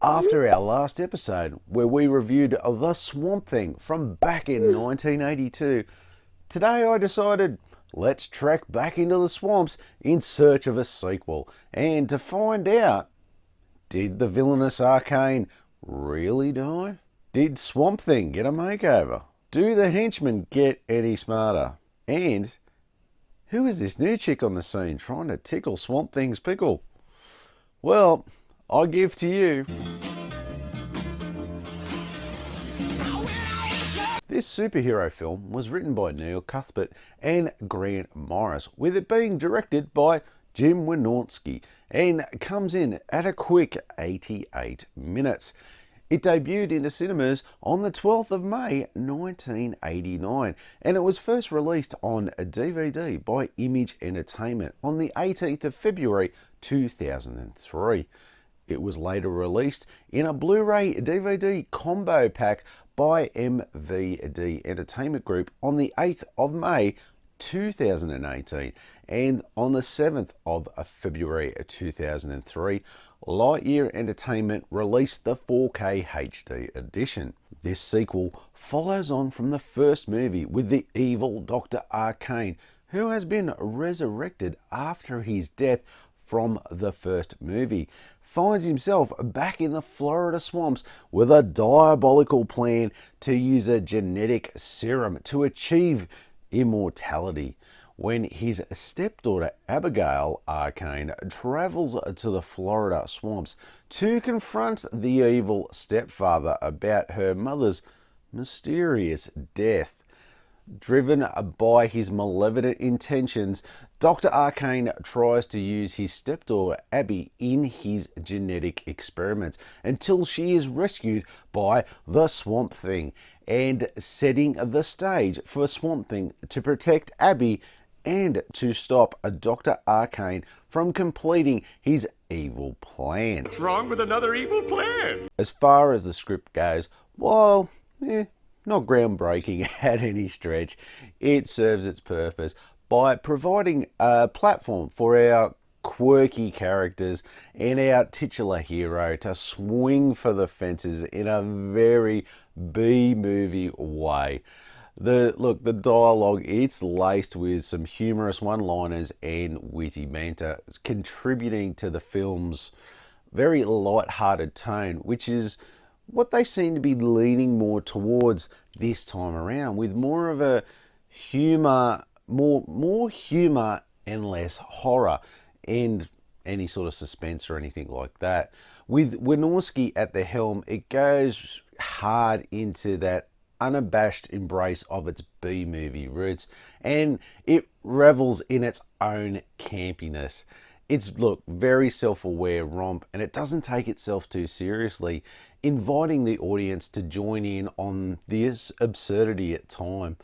After our last episode, where we reviewed The Swamp Thing from back in 1982, today I decided let's trek back into the swamps in search of a sequel and to find out, did the villainous Arcane really die? Did Swamp Thing get a makeover? Do the henchmen get any smarter? And who is this new chick on the scene trying to tickle Swamp Thing's pickle? Well, I give to you. This superhero film was written by Neil Cuthbert and Grant Morris, with it being directed by Jim Wynorski, and comes in at a quick 88 minutes. It debuted into cinemas on the 12th of May 1989, and it was first released on a DVD by Image Entertainment on the 18th of February 2003. It was later released in a Blu-ray DVD combo pack by MVD Entertainment Group on the 8th of May 2018, and on the 7th of February 2003, Lightyear Entertainment released the 4K HD edition. This sequel follows on from the first movie with the evil Dr. Arcane, who has been resurrected after his death from the first movie, finds himself back in the Florida swamps with a diabolical plan to use a genetic serum to achieve immortality. When his stepdaughter Abigail Arcane travels to the Florida swamps to confront the evil stepfather about her mother's mysterious death. Driven by his malevolent intentions, Dr. Arcane tries to use his stepdaughter Abby in his genetic experiments until she is rescued by the Swamp Thing, and setting the stage for Swamp Thing to protect Abby and to stop Dr. Arcane from completing his evil plan. What's wrong with another evil plan? As far as the script goes, while not groundbreaking at any stretch, it serves its purpose by providing a platform for our quirky characters and our titular hero to swing for the fences in a very B-movie way. The dialogue, it's laced with some humorous one-liners and witty banter, contributing to the film's very light-hearted tone, which is what they seem to be leaning more towards this time around, with more of a humor, more humor and less horror and any sort of suspense or anything like that. With Wynorski at the helm, it goes hard into that unabashed embrace of its B-movie roots, and it revels in its own campiness. It's, very self-aware romp, and it doesn't take itself too seriously, inviting the audience to join in on this absurdity at time.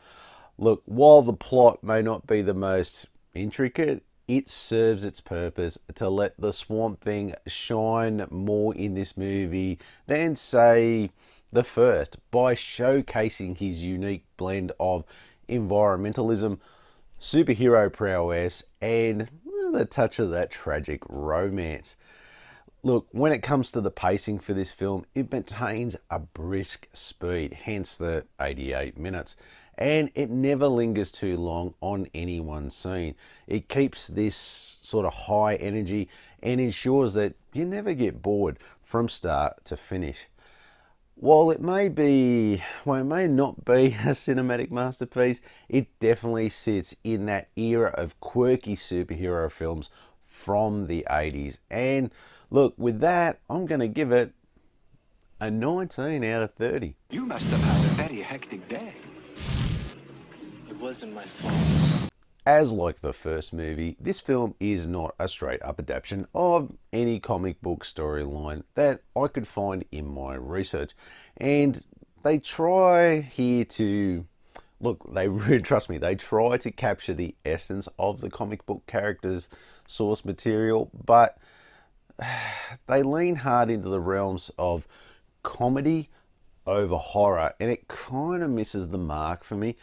While the plot may not be the most intricate, it serves its purpose to let the Swamp Thing shine more in this movie than, say, the first, by showcasing his unique blend of environmentalism, superhero prowess, and the touch of that tragic romance. When it comes to the pacing for this film, it maintains a brisk speed, hence the 88 minutes, and it never lingers too long on any one scene. It keeps this sort of high energy and ensures that you never get bored from start to finish. While it may not be a cinematic masterpiece, it definitely sits in that era of quirky superhero films from the 80s. And with that, I'm going to give it a 19 out of 30. You must have had a very hectic day. It wasn't my fault. As like the first movie, this film is not a straight-up adaptation of any comic book storyline that I could find in my research. And they try here to, trust me, they try to capture the essence of the comic book characters' source material, but they lean hard into the realms of comedy over horror, and it kind of misses the mark for me.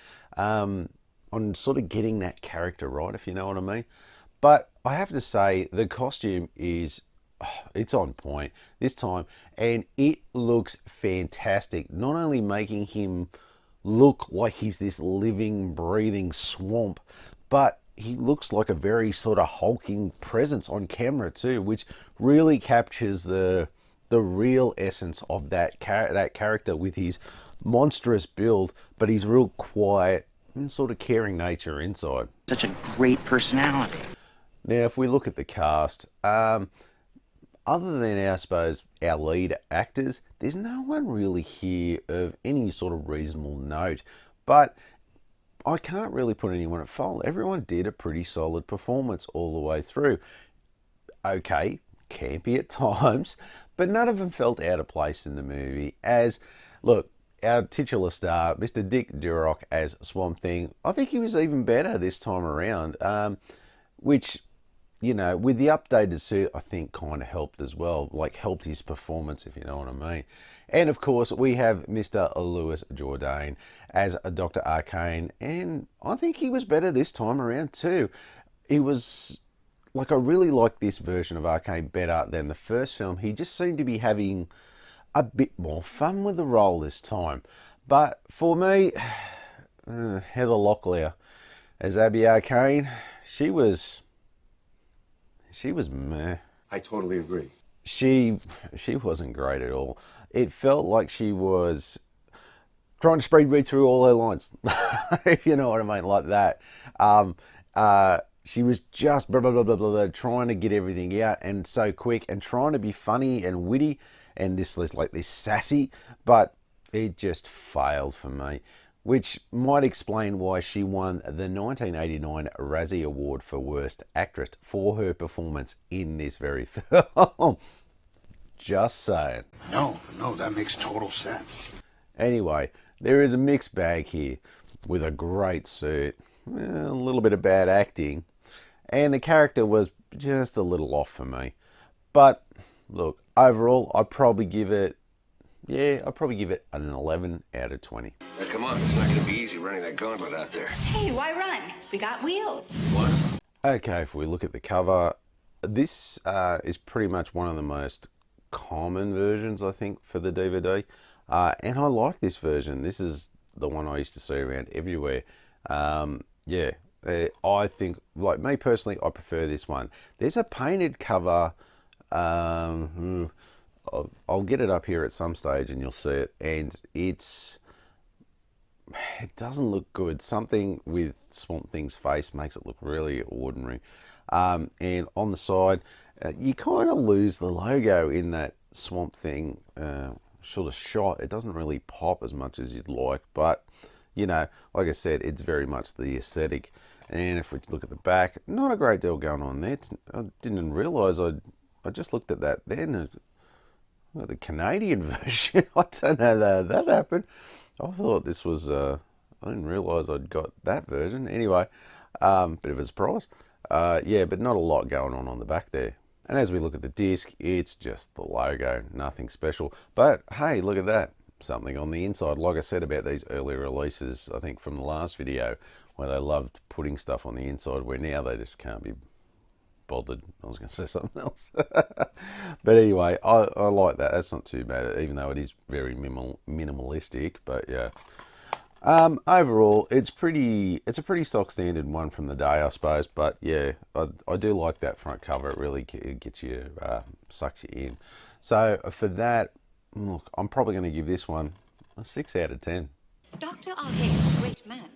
On sort of getting that character right, if you know what I mean. But I have to say, the costume is it's on point this time, and it looks fantastic. Not only making him look like he's this living, breathing swamp, but he looks like a very sort of hulking presence on camera too, which really captures the real essence of that character with his monstrous build, but his real quiet and sort of caring nature inside. Such a great personality. Now, if we look at the cast, other than, I suppose, our lead actors, there's no one really here of any sort of reasonable note. But I can't really put anyone at fault. Everyone did a pretty solid performance all the way through. Okay, campy at times, but none of them felt out of place in the movie. As, look, our titular star, Mr. Dick Durock as Swamp Thing, I think he was even better this time around, which, you know, with the updated suit, I think kind of helped as well, like helped his performance, if you know what I mean. And of course, we have Mr. Louis Jourdain as a Dr. Arcane, and I think he was better this time around too. He was, like, I really like this version of Arcane better than the first film. He just seemed to be having a bit more fun with the role this time. But for me, Heather Locklear as Abby Arcane, she was meh. I totally agree. She wasn't great at all. It felt like she was trying to speed read through all her lines, if you know what I mean, like that. She was just blah, blah, blah, blah, blah, trying to get everything out, and so quick, and trying to be funny and witty, and this sassy, but it just failed for me, which might explain why she won the 1989 Razzie Award for Worst Actress for her performance in this very film. Just saying. No, that makes total sense. Anyway, there is a mixed bag here with a great suit, a little bit of bad acting, and the character was just a little off for me. But look, overall, I'd probably give it an 11 out of 20. Now, come on, it's not going to be easy running that gauntlet out there. Hey, why run? We got wheels. What? Okay, if we look at the cover, this is pretty much one of the most common versions, I think, for the DVD. And I like this version. This is the one I used to see around everywhere. I think, like me personally, I prefer this one. There's a painted cover. I'll get it up here at some stage and you'll see it. And it doesn't look good. Something with Swamp Thing's face makes it look really ordinary. And on the side, you kind of lose the logo in that Swamp Thing sort of shot. It doesn't really pop as much as you'd like, but you know, like I said, it's very much the aesthetic. And if we look at the back, not a great deal going on there. I didn't realise I just looked at that then. The Canadian version. I don't know that happened. I thought this was. I didn't realise I'd got that version. Anyway, bit of a surprise. But not a lot going on the back there. And as we look at the disc, it's just the logo, nothing special. But hey, look at that. Something on the inside. Like I said about these early releases, I think from the last video, where they loved putting stuff on the inside, where now they just can't be bothered. I was going to say something else. But anyway, I like that. That's not too bad, even though it is very minimalistic. But yeah. Overall, it's a pretty stock standard one from the day, I suppose. But yeah, I do like that front cover. It really gets you, sucks you in. So for that, look, I'm probably going to give this one a 6 out of 10. Dr. Arcane is a great man.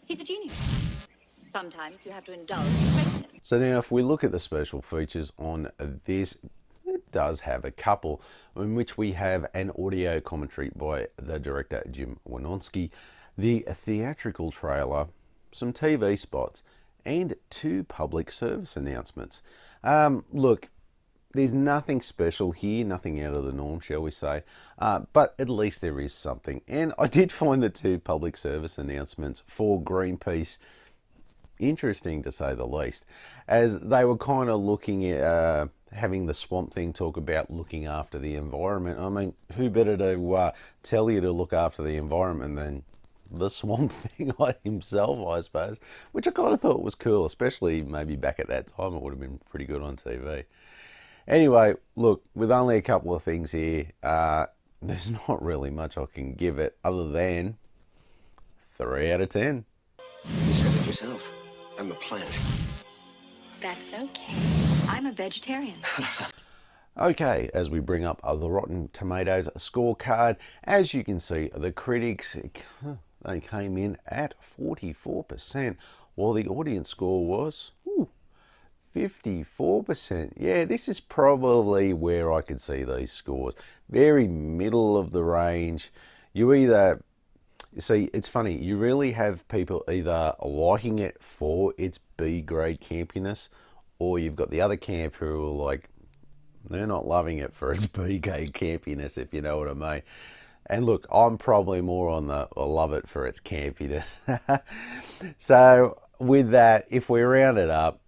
He's a genius. Sometimes you have to indulge in greatness. So now if we look at the special features on this, it does have a couple, in which we have an audio commentary by the director Jim Wynorski, the theatrical trailer, some TV spots, and 2 public service announcements. Look, there's nothing special here, nothing out of the norm, shall we say, but at least there is something. And I did find the 2 public service announcements for Greenpeace interesting, to say the least, as they were kind of looking at having the Swamp Thing talk about looking after the environment. I mean, who better to tell you to look after the environment than the Swamp Thing himself, I suppose, which I kind of thought was cool, especially maybe back at that time. It would have been pretty good on TV. Anyway, look, with only a couple of things here, there's not really much I can give it other than 3 out of 10. You said it yourself. I'm a plant. That's okay. I'm a vegetarian. Okay, as we bring up the Rotten Tomatoes scorecard, as you can see, the critics, they came in at 44%, while the audience score was 54%. Yeah, this is probably where I could see these scores. Very middle of the range. You see, it's funny, you really have people either liking it for its B-grade campiness, or you've got the other camp who are like, they're not loving it for its B-grade campiness, if you know what I mean. And look, I'm probably more on the I love it for its campiness. So with that, if we round it up,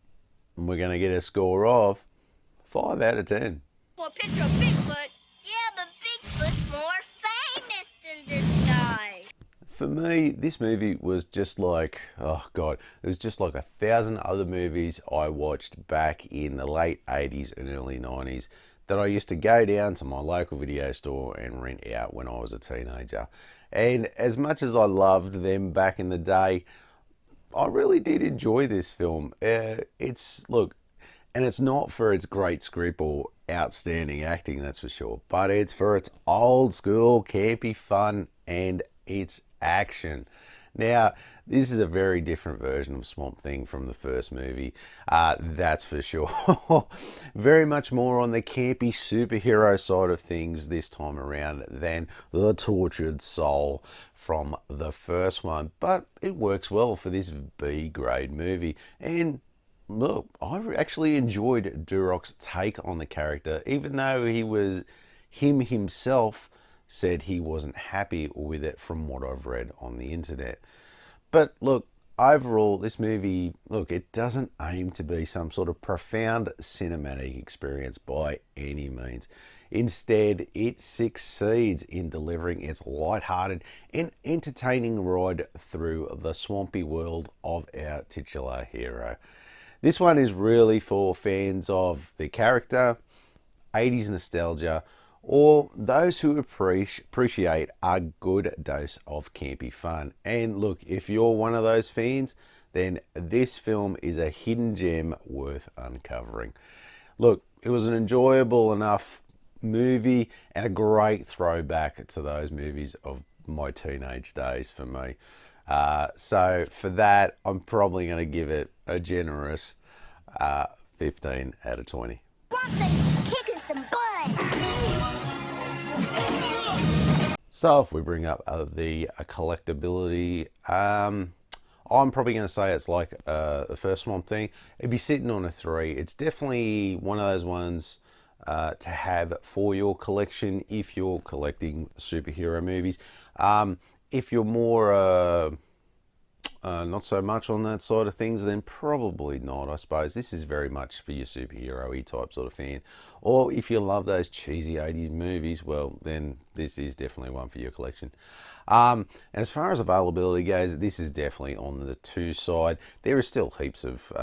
we're going to get a score of 5 out of 10. For a picture of Bigfoot? Yeah, but Bigfoot's more famous than this guy. For me, this movie was just like, oh God, it was just like 1,000 other movies I watched back in the late 80s and early 90s that I used to go down to my local video store and rent out when I was a teenager. And as much as I loved them back in the day, I really did enjoy this film. Look, and it's not for its great script or outstanding acting, that's for sure, but it's for its old school campy fun and its action. Now, this is a very different version of Swamp Thing from the first movie, that's for sure. Very much more on the campy superhero side of things this time around than the tortured soul from the first one, but it works well for this B-grade movie. And look, I actually enjoyed Durok's take on the character, even though himself said he wasn't happy with it from what I've read on the internet. But look, overall, this movie, look, it doesn't aim to be some sort of profound cinematic experience by any means. Instead, it succeeds in delivering its light-hearted and entertaining ride through the swampy world of our titular hero. This one is really for fans of the character, 80s nostalgia, or those who appreciate a good dose of campy fun. And look, if you're one of those fans, then this film is a hidden gem worth uncovering. Look, it was an enjoyable enough movie and a great throwback to those movies of my teenage days for me. So for that, I'm probably going to give it a generous 15 out of 20. Kicking some butt. So if we bring up the collectability, I'm probably going to say it's like the first Swamp Thing. It'd be sitting on a 3. It's definitely one of those ones to have for your collection if you're collecting superhero movies. If you're more not so much on that side of things, then probably not, I suppose. This is very much for your superhero-y type sort of fan. Or if you love those cheesy 80s movies, well, then this is definitely one for your collection. And as far as availability goes, this is definitely on the 2 side. There are still heaps of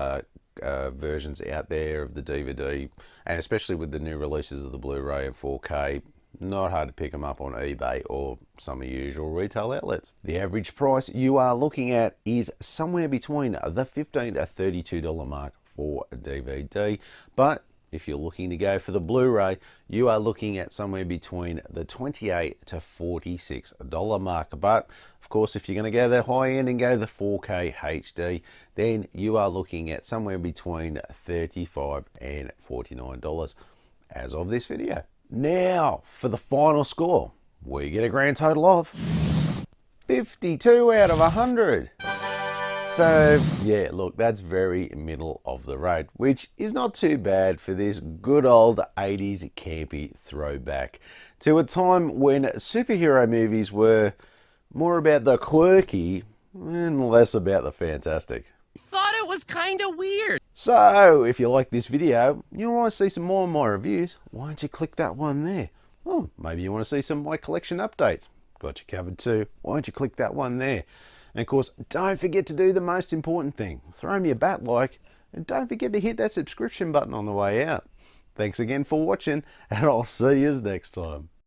versions out there of the DVD, and especially with the new releases of the Blu-ray and 4K, not hard to pick them up on eBay or some of your usual retail outlets. The average price you are looking at is somewhere between the $15 to $32 mark for a DVD, but if you're looking to go for the Blu-ray, you are looking at somewhere between the $28 to $46 mark. But of course, if you're going to go that high end and go the 4K HD, then you are looking at somewhere between $35 and $49 as of this video. Now, for the final score, we get a grand total of 52 out of 100. So, yeah, look, that's very middle of the road, which is not too bad for this good old 80s campy throwback to a time when superhero movies were more about the quirky and less about the fantastic. Thought it was kind of weird. So, if you like this video, you want to see some more of my reviews, why don't you click that one there? Oh, maybe you want to see some of my collection updates. Got you covered too. Why don't you click that one there? And of course, don't forget to do the most important thing. Throw me a bat like, and don't forget to hit that subscription button on the way out. Thanks again for watching, and I'll see you next time.